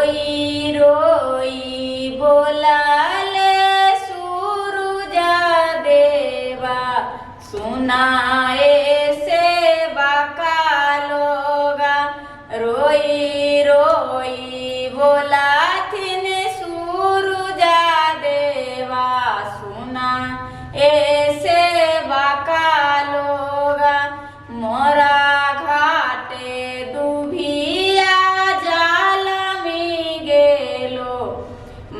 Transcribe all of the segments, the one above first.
रोई रोई बोलाले सूरुजा देवा, सुनाए सेवा का लोगा। रोई रोई बोला थिन सूरुजा देवा, सुना ऐसे बाका लोगा। मोरा घाटे दुभिया जाल मी गेलो,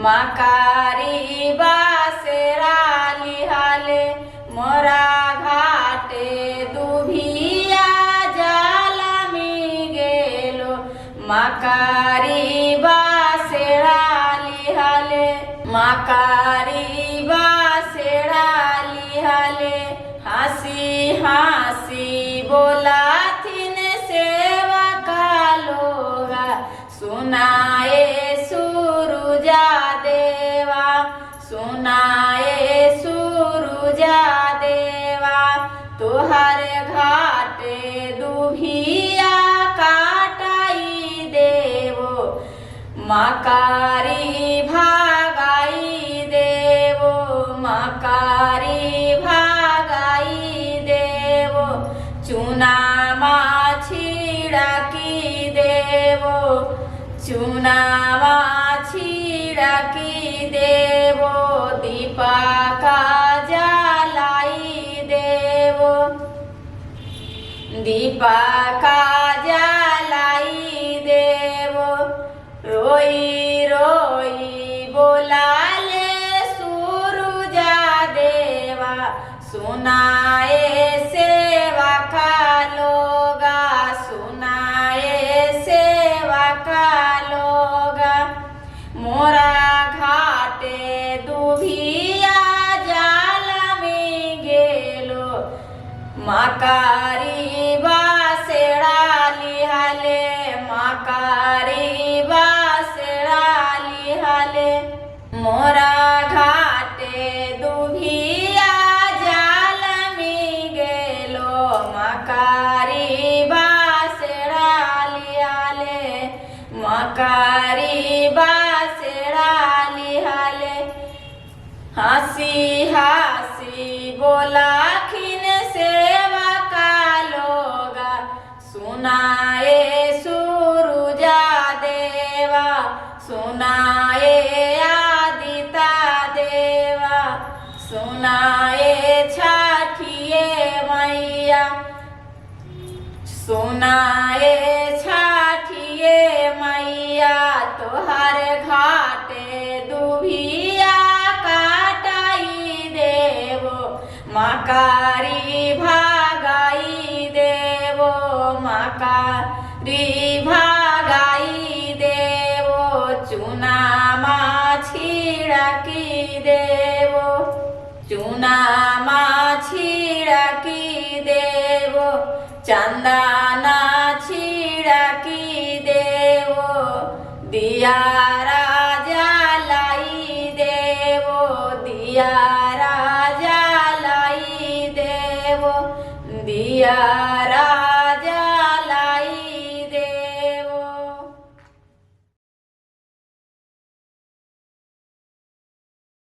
मकारी बासेरा लिहाले। मोरा घाटे दुभिया जाल मी गेलो, मकारी बासेरा लिहाले। मकारी बासेरा लिहाले। हंसी हंसी बोला थिन सेवा का लोगा, सुनाए सूरुजा देवा, सुनाए सूरुजा देवा। तुहर घाटे दुभिया काटाई देवो, मकारी भागाई देवो, मकारी भागाई देवो। चूना छिड़की देवो, चूना छिड़की देवो। दीपा का जलाई देवो, दीपा का जलाई देवो। रोई रोई बोलाले सूरुजा देवा, सुनाए सेवा का लोगा, सुनाए सेवा का लोगा। मोरा घाटे दुभिया जाल में गेलो, मकारी बासेरा लिहाले, मकारी बासेरा लिहाले। मोरा घाटे दुभिया जाल में गेलो, मकारी बासेरा लिहाले, मकारी बासेरा लिहाले। हंसी हंसी बोला खिन सेवा का लोगा, सुनाए सूरुजा देवा, सुनाए आदिता देवा, सुनाए छठिए मैया, सुनाए छठिए मैया। तोहर घाटे दुभिया काटाई देवो, मकारी भागाई देवो, मकारी भागाई देवो। चूना छिड़की देवो, चूना छिड़की देवो। चंदना छिड़की देवो, दिया राजा लाई देवो, दिया राजा लाई देवो, दिया